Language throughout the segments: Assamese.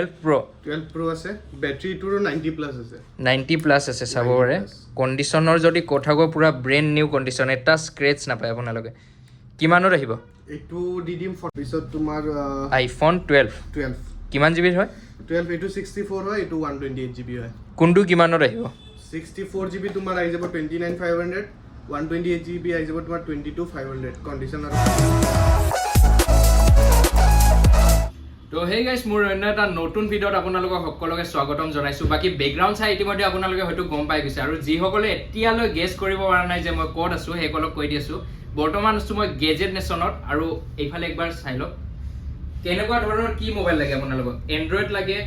12 Pro আছে ব্যাটাৰি টুৰ 90 প্লাস আছে 90 প্লাস আছে চাবৰে কন্ডিশনৰ যদি কথা কো পুৰা ব্ৰেন্ড নিউ কন্ডিশন এটা স্ক্ৰেচ নাপায় আপোনালোকে কিমানত আহিব এইটো ডিডিএম 40 পিছত তোমাৰ আইফোন 12 কিমান জিবি হয় 12 এইটো 64 হয় এইটো 128 জিবি হয় কোনটো কিমানত আহিব 64 জিবি তোমাৰ আহি যাব 29500 128 জিবি আহি যাব তোমাৰ 22500 কন্ডিশনৰ তো হে গাইস মোৰ অন্য এটা নতুন ভিডিঅ'ত আপোনালোকক সকলোকে স্বাগতম জনাইছো বাকি বেকগ্ৰাউণ্ড চাই ইতিমধ্যে আপোনালোকে হয়তো গম পাই গৈছে আৰু যি সকলে এতিয়ালৈ গেছ কৰিব পৰা নাই যে মই ক'ত আছো হেকলক কৈ দিছো বৰ্তমান আছো মই গেজেট নেশ্যনত আৰু এইফালে একবাৰ চাই লওক কেনেকুৱা ধৰণৰ কি মোবাইল লাগে আপোনালোকক এন্ড্ৰইড লাগে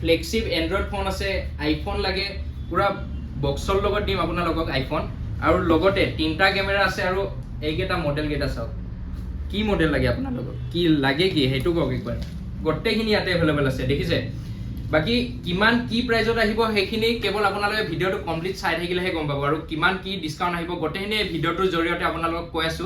ফ্লেগশিপ এন্ড্ৰইড ফোন আছে আইফোন লাগে পুৰা বক্সৰ লগত দিম আপোনালোকক আইফোন আৰু লগতে তিনটা কেমেৰা আছে আৰু এইকেইটা মডেল কেইটা চাওক কি মডেল লাগে আপোনালোকক কি লাগে কি হেতু কওক একবাৰ গোটেইখিনি ইয়াতে এভেলেবল আছে দেখিছে বাকি কিমান কি প্ৰাইজত আহিব হেখিনি কেৱল আপোনালোকে ভিডিঅটো কমপ্লিট চাই থাকিলেহে গম পাব আৰু কিমান কি ডিসকাউন্ট আহিব গোটেইখিনি ভিডিঅটোৰ জৰিয়তে আপোনালোকক কৈ আছো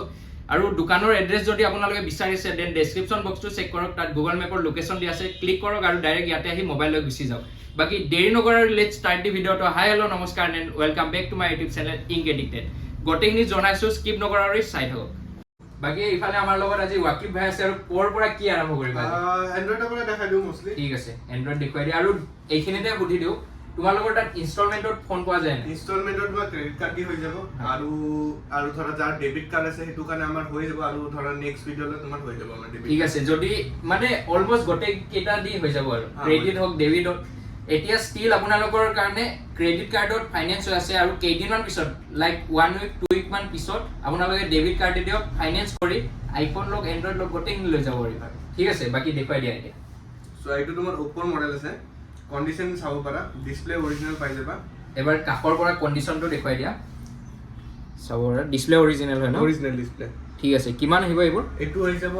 আৰু দোকানৰ এড্ৰেছ যদি আপোনালোকে বিচাৰিছে দেন ডেসক্ৰিপচন বক্সটো চেক কৰক তাত গুগল মেপৰ লোকেশন দি আছে ক্লিক কৰক আৰু ডাইৰেক্ট ইয়াতে আহি মোবাইল লৈ গুচি যাওক বাকি দেৰি নকৰাৰ লেটস ষ্টাৰ্ট দি ভিডিঅটো হাই হেল্ল নমস্কাৰ and welcome back to my YouTube channel ink addicted গোটেইখিনি জনাইছো স্কিপ নকৰাকৈ চাই থাকক বাকি ইফালে আমাৰ লগত আজি ওয়াকিব ভাই আছে আৰু কোৰ পৰা কি আৰম্ভ কৰিবা এন্ড্ৰইডৰ পৰা দেখাই দিও মোস্টলি ঠিক আছে এন্ড্ৰইড দেখুৱাই দিয়া আৰু এইখিনিতে সুধি দিও তোমালোকৰ তাত ইনষ্টলমেন্টত ফোন পোৱা যায় না ইনষ্টলমেন্টত বা ক্ৰেডিট কাৰ্ড দি হৈ যাব আৰু ধৰা যাৰ ডেবিট কাৰ্ড আছে হেতু কাৰণে আমাৰ হৈ যাব আৰু ধৰা নেক্সট ভিডিঅ'লৈ তোমাৰ হৈ যাব আমাৰ ডেবিট ঠিক আছে যদি মানে অলমোস্ট গোটেই কেটা দি হৈ যাব আৰু ক্ৰেডিট হক ডেবিট হক এতিয়া ষ্টিল আপোনালোকৰ কাৰণে ক্ৰেডিট কাৰ্ডত ফাইনান্স হৈ আছে আৰু কেইদিনমান পিছত লাইক 1 উইক 2 উইক মান পিছত আপোনালোকে ডেবিট কাৰ্ড দিও ফাইনান্স কৰি আইফোন লক এন্ড্ৰইড লক গোটেইখিনি লৈ যাব পাৰিবা ঠিক আছে বাকি দেখুৱাই দিয়া এতিয়া সো এইটো তোমাৰ ওপৰ মডেল আছে কন্ডিশন চাব পাৰা ডিসপ্লে অৰিজিনাল পাই যাবা এবাৰ কাখৰ পৰা কন্ডিশনটো দেখুৱাই দিয়া চাবৰা ডিসপ্লে অৰিজিনাল হয় ন অৰিজিনাল ডিসপ্লে ঠিক আছে কিমান আহিব এইবোৰ এইটো হৈ যাব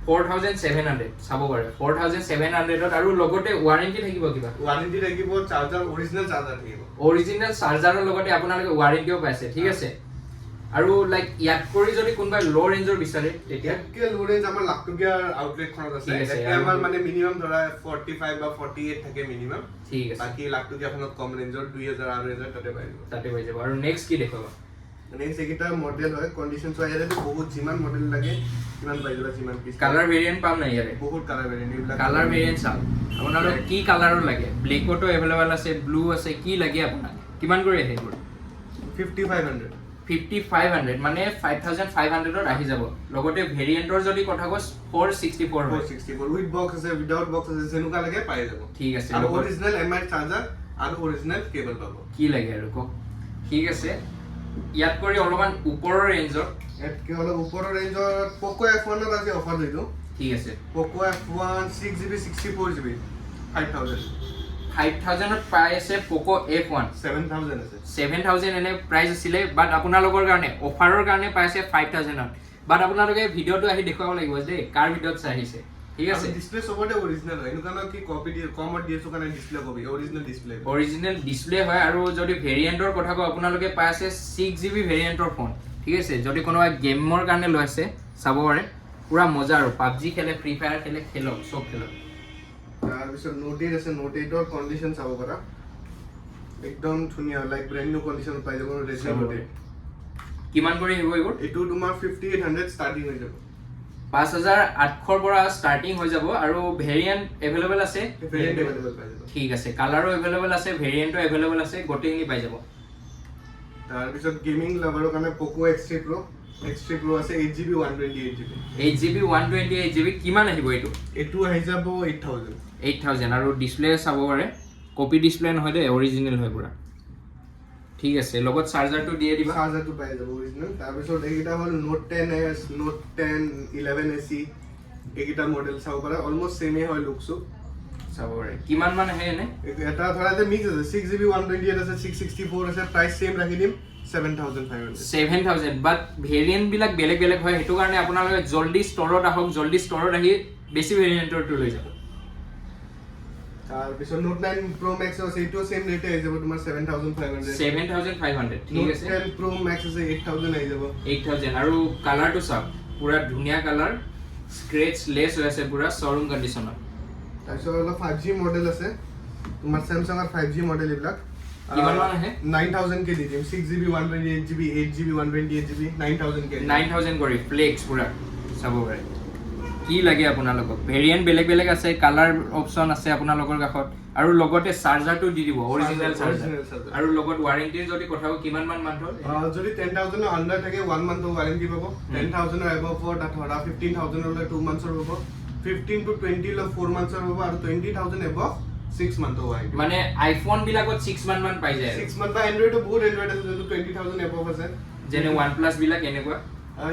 4700 চাব পাৰে 4700 আৰু লগতে ওয়াৰেন্টি থাকিব কিবা ওয়াৰেন্টি থাকিব চাৰ্জাৰ অৰিজিনাল চাৰ্জাৰ থাকিব অৰিজিনাল চাৰ্জাৰৰ লগতে আপোনালোকে ওয়াৰেন্টিও পাইছে ঠিক আছে আৰু লাইক ইয়াত কৰি যদি কোনবা লো ৰেঞ্জৰ বিচাৰে তেতিয়া কে লো ৰেঞ্জ আমাৰ লাখটকীয়া আউটলেট খনত আছে এতিয়া আমাৰ মানে মিনিমাম ধৰা 45 বা 48 থাকে মিনিমাম ঠিক আছে বাকি লাখটকীয়া খনত কম ৰেঞ্জৰ 2000 আৰু 1000 তাতে পাই যাব আৰু নেক্সট কি দেখাবা নেক্সট একিটা মডেল হয় কন্ডিশন সো ইয়াতে বহুত জিমান মডেল লাগে কিমান পাই যাবা জিমান পিস কালাৰ ভেৰিয়েন্ট পাম নাই ইয়াতে বহুত কালাৰ ভেৰিয়েন্ট কালাৰ ভেৰিয়েন্ট চাওক আপোনালোক কি কালাৰৰ লাগে ব্লেকটো এভেলেবল আছে ব্লু আছে কি লাগে আপোনাক কিমান কৰি আছে এইবোৰ 5500 মানে 5500 ত আহি যাব লগতে ভেৰিয়েন্টৰ যদি কথা কস 464 উইথ বক্স আছে উইদাউট বক্স আছে যেনুকা লাগে পাই যাব ঠিক আছে আৰু অৰিজিনাল এমআই চাৰ্জাৰ আৰু অৰিজিনাল কেবল পাব কি লাগে আৰু ক ঠিক আছে ইয়াত কৰি অলপমান ওপৰৰ ৰেঞ্জৰ এত কি হলো ওপৰৰ ৰেঞ্জৰ পোকো F1 ত আছে অফাৰ দিলো ঠিক আছে পোকো F1 6GB 64GB 5000 ত পাই আছে পোকো F1 7000 আছে 7000 এনে প্ৰাইস আছিল বাট আপোনালোকৰ কাৰণে অফাৰৰ কাৰণে পাইছে 5000 ত বাট আপোনালোকে ভিডিঅটো আহি দেখুৱাব লাগিব যে কাৰ ভিডিঅত চাইছে ঠিক আছে ডিসপ্লে সবতে অৰিজিনাল হয় এনুকা না কি কপি দি কমত দিছো কাৰণে ডিসপ্লে কপি অৰিজিনাল ডিসপ্লে হয় আৰু যদি ভেৰিয়েন্টৰ কথা কও আপোনালোকে পাই আছে 6GB ভেৰিয়েন্টৰ ফোন ঠিক আছে যদি কোনোবা গেমৰ কাৰণে লৈছে চাব পাৰে পুৰা মজা আৰু PUBG খেলে ফ্ৰী ফায়াৰ খেলে খেলক সব খেলক তাৰ পিছত নোট 8 আছে নোট 8 ৰ কন্ডিশন চাব পাৰা একদম ধুনিয়া লাইক ব্ৰ্যান্ড নিউ কন্ডিশন পাই যাব ৰেডমি নোট 8 কিমান কৰি আহিব এইবোৰ এটো তোমাৰ 5800 ষ্টাৰ্টিং হৈ যাব 5800 পৰা ষ্টাৰ্টিং হৈ যাব আৰু ভেৰিয়েন্ট এভেলেবল আছে ভেৰিয়েন্ট এভেলেবল পাই যাব ঠিক আছে কালাৰো এভেলেবল আছে ভেৰিয়েন্টও এভেলেবল আছে গোটেইখিনি পাই যাব তাৰ পিছত গেমিং লাভাৰৰ কাৰণে পোকো X3 Pro আছে 8GB 128GB কিমান আহিব এটো আহি যাব 8000 আৰু ডিসপ্লে চাব পাৰে কপি ডিসপ্লে নহয় দে অৰিজিনাল হয় পুৰা ঠিক আছে লগত চাৰ্জাৰটো দিয়ে দিবা চাৰ্জাৰটো পাই যাব অৰিজিনাল তাৰ পিছত এইটা হল নোট 10s নোট 10 11 SE এইটা মডেল চাব পাৰে অলমোস্ট সেমে হয় লুকসো চাব পাৰে কিমান মান আহে এনে এটা ধৰা যে মিক্স আছে 6GB 128 আছে 664 আছে প্ৰাইস সেম ৰাখি দিম 7500 বাট ভেৰিয়েন্ট বিলাক বেলেগ বেলেগ হয় হেতু কাৰণে আপোনালোকে জলদি ষ্টৰত আহক জলদি ষ্টৰত আহি বেছি ভেৰিয়েন্টৰটো লৈ যাব তাৰ পিছত নোট 9 Pro Max আছে এইটো সেম ৰেটে আহি যাব তোমাৰ 7500 ঠিক আছে নোট 10 Pro Max আছে 8000 আহি যাব 8000 আৰু কালাৰটো চাওক পুৰা ধুনিয়া কালাৰ স্ক্ৰেচ লেস হৈ আছে পুৰা শোৰুম কন্ডিশনত তাৰপিছত অলপ 5G মডেল আছে তোমাৰ Samsung-ৰ 5G মডেল এইবিলাক কিমান মান আহে 9000 কে দি দিম 6GB 128GB 8GB 128GB 9000 কে 9000 কৰি ফ্লেক্স পুৰা চাব পাৰে কি লাগে আপোনালোকক ভেৰিয়েন্ট বেলেগ আছে কালাৰ অপচন আছে আপোনালোকৰ কাষত আৰু লগতে চাৰ্জাৰটো দি দিব অৰিজিনেল চাৰ্জাৰ আৰু লগত ৱাৰেণ্টিৰ যদি কথাও কিমান মান মান্থৰ যদি 10000 ৰ আন্ডাৰ থাকে 1 মান্থৰ ৱাৰেণ্টি পাব 10000 ৰ এবভ তাত ধৰা 15000 ৰ 2 মান্থৰ পাব 15 to 20 ল 4 মান্থৰ পাব আৰু 20000 এবভ 6 মান্থৰ ৱাৰেণ্টি মানে আইফোন বিলাকত 6 মান পাই যায় 6 মান্থ বা এন্ড্ৰইডো বহুত এন্ড্ৰইড আছে যোনটো 20000 এবভ আছে যেনে OnePlus বিলাক এনেকুৱা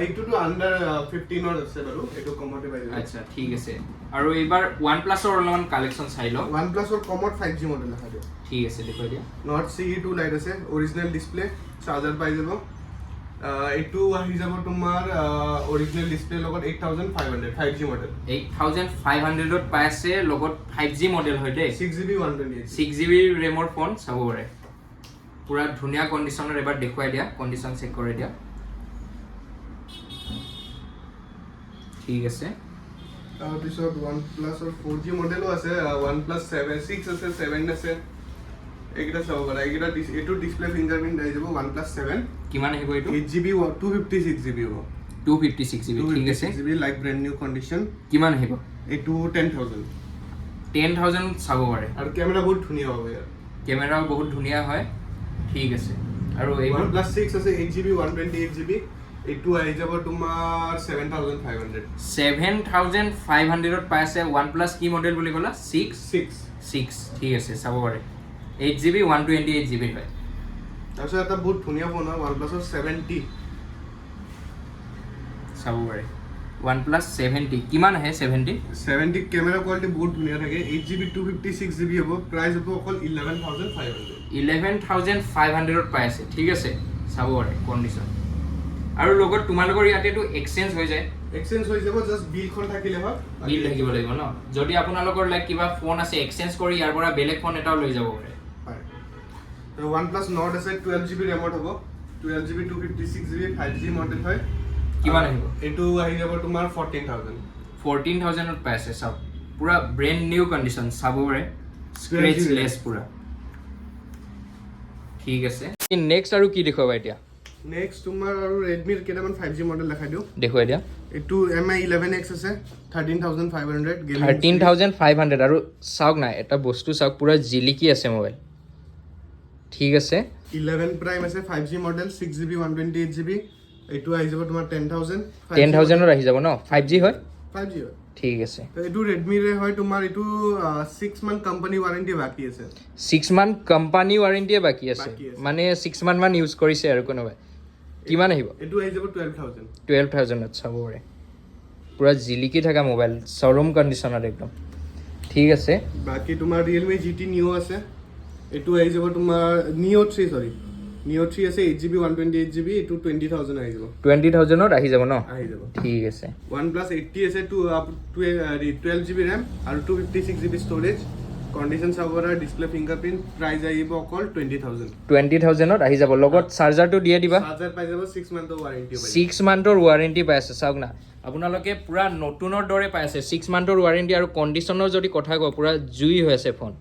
এইটোটো আন্ডাৰ 15 ৰ আছে বাৰু এটো কমতে পাই যায় আচ্ছা ঠিক আছে আৰু এবাৰ OnePlus ৰ অলপমান কালেকচন চাই ল OnePlus ৰ কমত 5G মডেল দেখা দিও ঠিক আছে দেখুৱাই দিয়া নট CE2 লাইট আছে অৰিজিনেল ডিসপ্লে চাৰ্জাৰ পাই যাব এইটো আহি যাব তোমাৰ অৰিজিনেল ডিসপ্লে লগত 8500 5G মডেল 8500 ত পাই আছে লগত 5G মডেল হয় দে 6GB 128 6GB ৰেমৰ ফোন চাব পাৰে পুৰা ধুনীয়া কন্ডিশনৰ এবাৰ দেখুৱাই দিয়া কন্ডিশন চেক কৰি দিয়া ঠিক আছে তাৰপিছত OnePlus ৰ 4G মডেলো আছে OnePlus 6 আছে 7 আছে এইটা চাব পাৰা এইটা এটো ডিসপ্লে ফিংগাৰপ্ৰিন্ট আহি যাব OnePlus 7 কিমান আহিব এটো 8GB 256GB হ'ব 256GB ঠিক আছে 256GB like brand new condition কিমান আহিব এটো 10000 চাব পাৰে আৰু ক্যামেৰা বহুত ধুনীয়া হ'ব ইয়াৰ ক্যামেৰাও বহুত ধুনীয়া হয় ঠিক আছে আৰু এই OnePlus 6 আছে 8GB 128GB এটো আহি যাব তোমাৰ 7500 7500 ত পাই আছে OnePlus কি মডেল বুলি ক'লা 6 ঠিক আছে চাব পাৰে 8GB 128GB হয় তাৰপিছত এটা বহুত ধুনীয়া ফোন হয় OnePlus 70 চাব পাৰে OnePlus 70 কিমান আহে 70 ক্যামেৰা কোৱালিটি বহুত ধুনীয়া থাকে 8GB 256GB হ'ব প্ৰাইস হ'ব অকল 11500 ত পাই আছে ঠিক আছে চাব পাৰে কন্ডিশন আৰু লগত তোমালোকৰ ইয়াতেটো এক্সচেঞ্জ হৈ যায় যাব জাস্ট বিলখন থাকিলে হয় বিল থাকিব লাগিব ন যদি আপোনালোকৰ লাইক কিবা ফোন আছে এক্সচেঞ্জ কৰি ইয়াৰ পৰা বেলেগ ফোন এটাও লৈ যাব পাৰে তো OnePlus Nord আছে 12GB ৰেমত হ'ব 12GB 256GB 5G মডেল হয় কিমান আহিব এটো আহি যাব তোমাৰ 14000 ত পাই আছে সব পুৰা ব্ৰ্যান্ড নিউ কন্ডিশন চাব পাৰে স্ক্ৰেচলেস পুৰা ঠিক আছে নেক্সট আৰু কি দেখুৱাবা এতিয়া নেক্সট তোমাৰ আৰু Redmi ৰ কেটামান 5G মডেল দেখাই দিও দেখুৱাই দিয়া এটো MI 11X আছে 13500 13500 আৰু চাওক না এটা বস্তু চাওক পুৰা জিলিকি আছে মোবাইল ঠিক আছে 11 Prime আছে 5G মডেল 6GB 128GB এটো আহি যাব তোমাৰ 10000 ৰ আহি যাব ন 5G হয় 5G হয় ঠিক আছে তো এটো Redmi ৰে হয় তোমাৰ এটো 6 মান্থ কোম্পানী ওয়াৰেন্টি বাকি আছে 6 মান্থ কোম্পানী ওয়াৰেন্টি বাকি আছে মানে 6 মান্থ মান ইউজ কৰিছে আৰু কোনোবাই কিমান আহিব এটো আহি যাব 12000 ত চাব পাৰে পুৰা জিলিকি থকা মোবাইল শোৰুম কন্ডিশনত একদম ঠিক আছে বাকি তোমাৰ Realme GT Neo আছে এটো আহি যাব তোমাৰ Neo 3 আছে 8GB 128GB এটো 20000 আহি যাব 20000 ত আহি যাব ন আহি যাব ঠিক আছে OnePlus 80 আছে 12GB RAM আৰু 256GB ষ্টৰেজ কন্ডিশন চাবৰা ডিসপ্লে ফিংগাৰপ্ৰিন্ট প্ৰাইস আহিব অকল 20000 ত আহি যাব লগত চাৰ্জাৰটো দিয়ে দিবা চাৰ্জাৰ পাই যাব 6 মান্থৰ ওয়াৰেন্টি 6 মান্থৰ ওয়াৰেন্টি পাই আছে চাওক না আপোনালোকে পুৰা নতুনৰ দৰে পাই আছে 6 মান্থৰ ওয়াৰেন্টি আৰু কন্ডিশনৰ যদি কথা কও পুৰা জুই হৈ আছে ফোন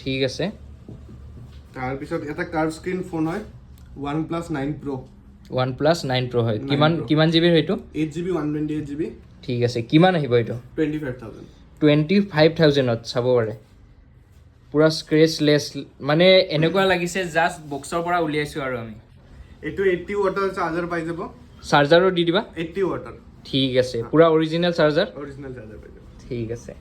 ঠিক আছে তাৰ পিছত এটা কাৰ্ভ স্ক্ৰিন ফোন হয় OnePlus 9 Pro হয় কিমান জিবি হয়তো 8GB 128GB ঠিক আছে কিমান আহিব এটো 25000 ত চাব পাৰে পুৰা স্ক্ৰেচলেস মানে এনেকুৱা লাগিছে জাস্ট বক্সৰ পৰা উলিয়াইছো আৰু আমি এটো 80 ওয়াটৰ চাৰ্জাৰ পাই যাব চাৰ্জাৰো দি দিবা 80 ওয়াটৰ ঠিক আছে পুৰা অৰিজিনেল চাৰ্জাৰ পাই যাব ঠিক আছে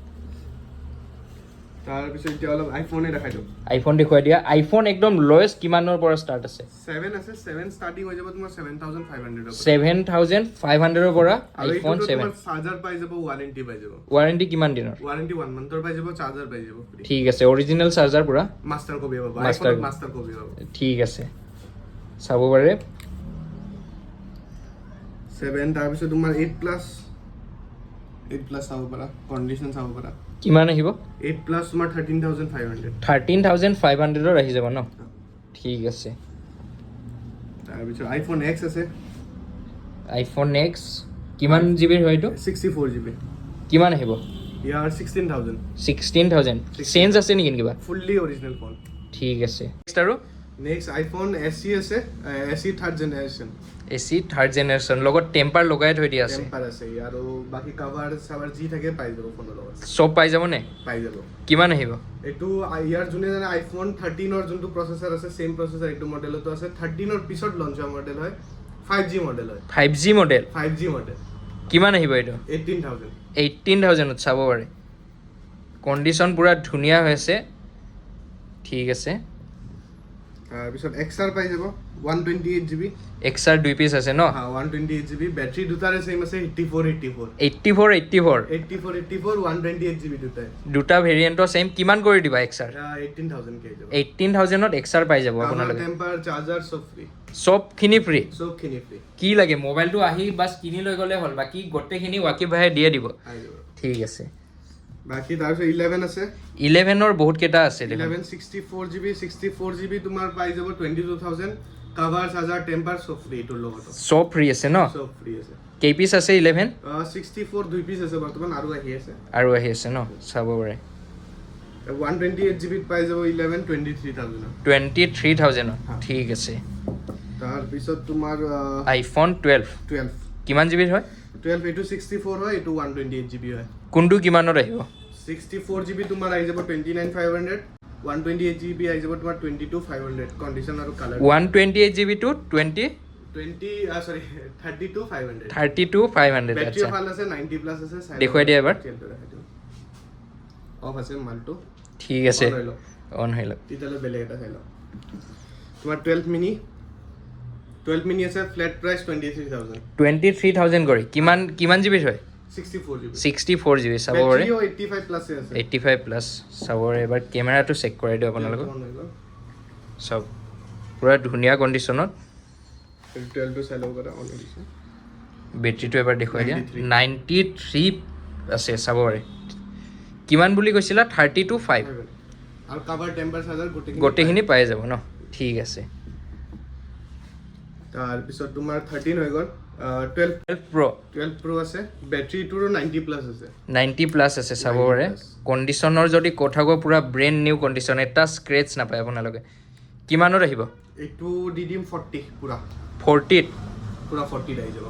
তাৰ পিছত এতিয়া অলপ আইফোনে দেখাই দিও আইফোন দেখুৱাই দিয়া আইফোন একদম লোয়েষ্ট কিমানৰ পৰা ষ্টাৰ্ট আছে 7 আছে 7 ষ্টাৰ্টিং হৈ যাব তোমাৰ 7500 7500 ৰ পৰা আইফোন 7 চাৰ্জাৰ পাই যাব ওয়াৰেন্টি পাই যাব ওয়াৰেন্টি কিমান দিনৰ ওয়াৰেন্টি 1 মান্থৰ পাই যাব চাৰ্জাৰ পাই যাব ঠিক আছে অৰিজিনেল চাৰ্জাৰ পুৰা মাষ্টাৰ কপি হ'ব আইফোন মাষ্টাৰ কপি হ'ব ঠিক আছে চাব পাৰে 7 তাৰ পিছত তোমাৰ 8 প্লাছ চাব পাৰা কন্ডিশন চাব পাৰা কিমান আহিব 8 প্লাছ তোমাৰ 13500 13500 ৰ আহি যাব ন ঠিক আছে তাৰ পিছত iPhone X আছে iPhone X কিমান জিবি হয়তো 64GB কিমান আহিব ইয়াৰ 16000 16000 চেঞ্জ আছে নেকি কিবা ফুললি অৰিজিনেল ফোন ঠিক আছে নেক্সট আৰু নেক্সট আইফোন SE আছে SE third generation AC third generation লগত টেম্পাৰ লগাই থৈ দিয়া আছে টেম্পাৰ আছে আৰু বাকি কভাৰ সাভাৰ যি থাকে পাই যাব ফোনৰ লগত সব পাই যাব নে পাই যাব কিমান আহিব এটো ইয়াৰ যোনে জানে আইফোন 13 ৰ যোনটো প্ৰসেসৰ আছে সেম প্ৰসেসৰ এটো মডেলতো আছে 13 ৰ পিছত লঞ্চ হোৱা মডেল হয় 5G মডেল হয় 5G মডেল 5G মডেল কিমান আহিব এটো 18000 ত চাব পাৰে কন্ডিশন পুৰা ধুনিয়া হৈছে ঠিক আছে পিছত XR পাই যাব 128GB XR 2 পিস আছে ন হ্যাঁ 128GB ব্যাটারি দুটাৰে সেম আছে 84 128GB দুটা ভেৰিয়েন্টৰ সেম কিমান কৰি দিবা XR 18000 কে যাব 18000 ত XR পাই যাব আপোনালোকে টেম্পাৰ চাৰ্জাৰ সব খিনি ফ্ৰী ফ্ৰী কি লাগে মোবাইলটো আহি বাস কিনি লৈ গলে হ'ল বাকি গোটেখিনি ওয়াকিব ভাই দিয়ে দিব ঠিক আছে বাকি তাৰপিছত 11 আছে 11 ৰ বহুত কেটা আছে 11 64GB তোমাৰ পাই যাব 22000 কভাৰ চাৰ্জাৰ টেম্পাৰ সব ফ্ৰী এটোৰ লগত সব ফ্ৰী আছে ন সব ফ্ৰী আছে কেই পিস আছে 11 64 দুই পিস আছে বৰ্তমান আৰু আহি আছে ন চাব পাৰে 128GB পাই যাব 11 23000 ঠিক আছে তাৰ পিছত তোমাৰ আইফোন 12 কিমান জিবি হয় 12 এটো 64 হয় এটো 128GB হয় কোনটো কিমানত আহিব 64GB তোমাৰ আহি যাব 29500 128GB আহি যাব তোমাৰ 22500 কন্ডিশন আৰু কালাৰ 128GB টু 32500 ব্যাটাৰি ভাল আছে 90 প্লাছ আছে দেখুৱাই দিয়া এবাৰ অফ আছে মালটো ঠিক আছে অন হইল তিতালে বেলেগ এটা চাই লও তোমাৰ 12 মিনি আছে ফ্ল্যাট প্ৰাইস 23000 কৰি কিমান জিবি হয় 64GB চাব পাৰে 85 প্লাস আছে 85 প্লাস চাব পাৰে এবাৰ ক্যামেৰাটো চেক কৰাই দিও আপোনালোকক সব পুৰা ধুনিয়া কন্ডিশনত 12 টো চাই লও কৰা অন হৈছে বেটাৰিটো এবাৰ দেখুৱাই দিয়া 93 আছে চাব পাৰে কিমান বুলি কৈছিলা 325 আৰু কভাৰ টেম্পাৰ চাৰ্জাৰ গোটেখিনি পাই যাব ন ঠিক আছে তাৰ পিছত তোমাৰ 13 হৈ গল 12 Pro আছে ব্যাটাৰিটোৰ 90 প্লাস আছে 90 প্লাস আছে চাব পাৰে কন্ডিশনৰ যদি কথা কো পুৰা ব্ৰেন্ড নিউ কন্ডিশন এটা স্ক্ৰেচ নাপায় আপোনালোকে কিমানৰ আহিব এটো ডিডিম 40 পুৰা 40 পুৰা 40 আহি যাব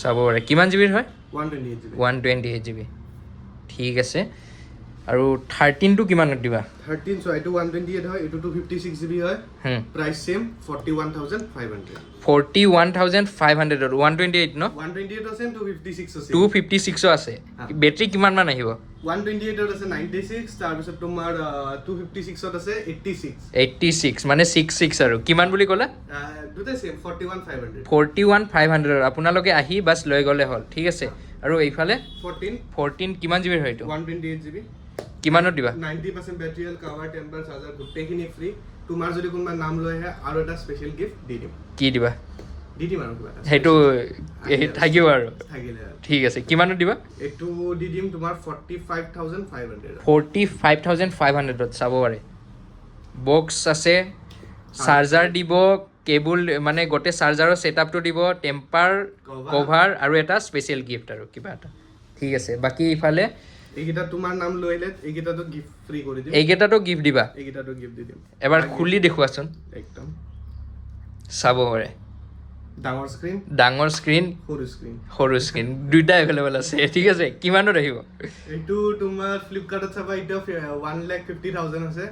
চাব পাৰে কিমান জিবি হয় 128GB ঠিক আছে আৰু 13 টো কিমানত দিবা 13 সো এটো 128 হয় এটো 256GB হয় প্ৰাইস সেম 41500 41500 128 ন 128 আছে 256 আছে 256 আছে ব্যাটাৰি কিমান মান আহিব 128 আছে 96 তাৰ পিছত তোমাৰ 256 আছে 86 মানে 66 আৰু কিমান বুলি ক'লা দুটা সেম 41500 41500 আপোনালোকে আহি বাস লৈ গলে হ'ল ঠিক আছে আৰু এইফালে 14 কিমান জিবি হয় এটো 128GB কিমানত দিবা 90% ব্যাটাৰি আৰু কভাৰ টেম্পাৰ চাৰ্জাৰ গোটেইখিনি ফ্ৰী তোমাৰ যদি কোনবা নাম লৈ আহে আৰু এটা স্পেশাল গিফট দি দিম কি দিবা দি দিম আৰু কিবা হেতু থাকিব আৰু থাকিলে ঠিক আছে কিমানত দিবা এটো দি দিম তোমাৰ 45500 ত চাব পাৰে বক্স আছে চাৰ্জাৰ দিব কেবল মানে গোটে চাৰ্জাৰৰ সেটআপটো দিব টেম্পাৰ কভাৰ আৰু এটা স্পেশাল গিফট আৰু কিবা এটা ঠিক আছে বাকি ইফালে এইগিটা তোমাৰ নাম লইলে এইগিটা তো গিফট ফ্ৰী কৰি দিম এইগিটা তো গিফট দিবা এইগিটা তো গিফট দি দিম এবাৰ খুলি দেখুৱাচোন একদম চাব পাৰে ডাঙৰ স্ক্ৰীন সৰু স্ক্ৰীন দুইটা এভেলেবল আছে ঠিক আছে কিমানত আহিব এটো তোমাৰ ফ্লিপকাৰ্টত চাবা এটা 150000 আছে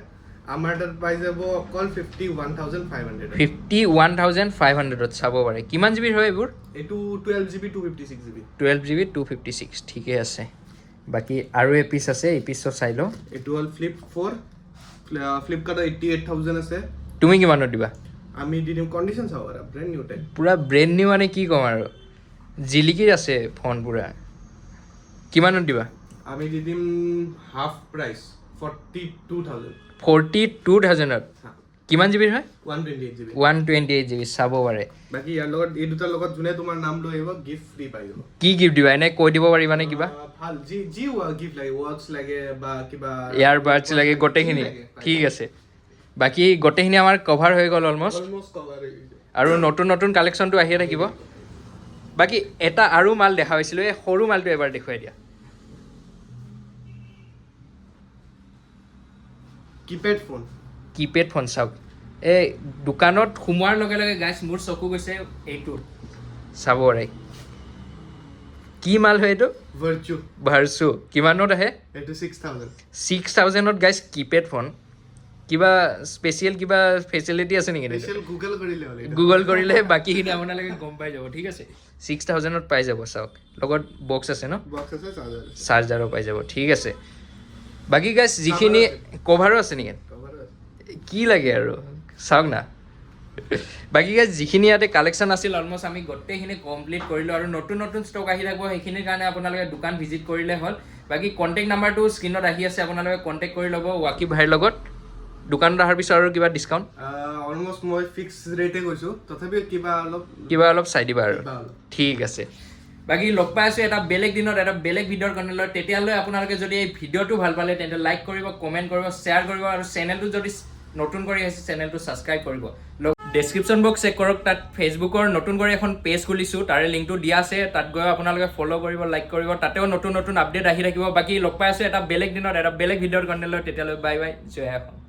আমাৰ তাত পাই যাব অকল 51500 ত চাব পাৰে কিমান জিবি হয় এবোৰ এটো 12GB 256GB 12GB 256 ঠিকে আছে বাকি আৰু এপিস আছে এপিসো চাই লো এটো হল ফ্লিপ 4 ফ্লিপকাৰ্টত 88000 আছে তুমি কিমানত দিবা আমি দি দিম কন্ডিশন চাও আৰু ব্ৰ্যান্ড নিউ টাইপ পুৰা ব্ৰ্যান্ড নিউ মানে কি কম আৰু জিলিকি আছে ফোন পুৰা কিমানত দিবা আমি দি দিম হাফ প্ৰাইস 42000 ত কিমান জিবি হয় 128GB চাব পাৰে বাকি ইয়াৰ লগত এই দুটাৰ লগত যোনে তোমাৰ নাম লৈ আহিব গিফট ফ্ৰী পাই যাব কি গিফট দিবা এনে কৈ দিব পাৰিবা নে কিবা ভাল জি গিফট লাগে ওয়াচ লাগে বা কিবা ইয়াৰবাডছ লাগে গোটেখিনি ঠিক আছে বাকি গোটেখিনি আমাৰ কভাৰ হৈ গল অলমোস্ট কভাৰ হৈ গৈছে আৰু নতুন কালেকশনটো আহিয়ে থাকিব বাকি এটা আৰু মাল দেখা হৈছিল এই সৰু মালটো এবাৰ দেখুৱাই দিয়া কিপ্যাড ফোন কিপেড ফোন চাওক এই দোকানত সোমোৱাৰ লগে লগে গাইছ মোৰ চকু গৈছে এইটো চাব পাৰে কি মাল হয় এইটো ভাৰ্চু কিমানত আহে এইটো 6000 6000ত গাইছ কিপেড ফোন কিবা স্পেচিয়েল কিবা ফেচিলিটি আছে নেকি গুগল কৰিলে বাকীখিনি আপোনালোকে গম পাই যাব ঠিক আছে 6000ত পাই যাব চাওক লগত বক্স আছে ন চাৰ্জাৰো পাই যাব ঠিক আছে বাকী গাইছ যিখিনি কভাৰো আছে নেকি কি লাগে আৰু চাওক না বাকী গাইছ যিখিনি ইয়াতে কালেকশ্যন আছিল অলমষ্ট আমি গোটেইখিনি কমপ্লিট কৰিলোঁ আৰু নতুন নতুন ষ্টক আহি থাকিব সেইখিনিৰ কাৰণে আপোনালোকে দোকান ভিজিট কৰিলে হ'ল বাকী কণ্টেক্ট নাম্বাৰটো স্ক্ৰীণত আহি আছে আপোনালোকে কণ্টেক্ট কৰি ল'ব ৱাকিব ভাইৰ লগত দোকানত অহাৰ পিছত আৰু কিবা ডিছকাউণ্ট অলমষ্ট মই ফিক্স ৰেটে কৈছোঁ তথাপিও কিবা অলপ চাই দিবা আৰু ঠিক আছে বাকী লগ পাই আছোঁ এটা বেলেগ দিনত এটা বেলেগ ভিডিঅ'ৰ কণ্টেণ্ট তেতিয়ালৈ আপোনালোকে যদি এই ভিডিঅ'টো ভাল পালে তেন্তে লাইক কৰিব কমেণ্ট কৰিব শ্বেয়াৰ কৰিব আৰু চেনেলটো যদি নতুন কৰি আহিছে চেনেলটো ছাবস্ক্ৰাইব কৰিব ডেছক্ৰিপশ্যন বক্স চেক কৰক তাত ফেচবুকৰ নতুন কৰি এখন পেজ খুলিছোঁ তাৰে লিংকটো দিয়া আছে তাত গৈ আপোনালোকে ফ'ল' কৰিব লাইক কৰিব তাতেও নতুন নতুন আপডেট আহি থাকিব বাকী লগ পাই আছোঁ এটা বেলেগ দিনত এটা বেলেগ ভিডিঅ'ৰ কণ্টেণ্ট তেতিয়ালৈ বাই বাই জয় অসম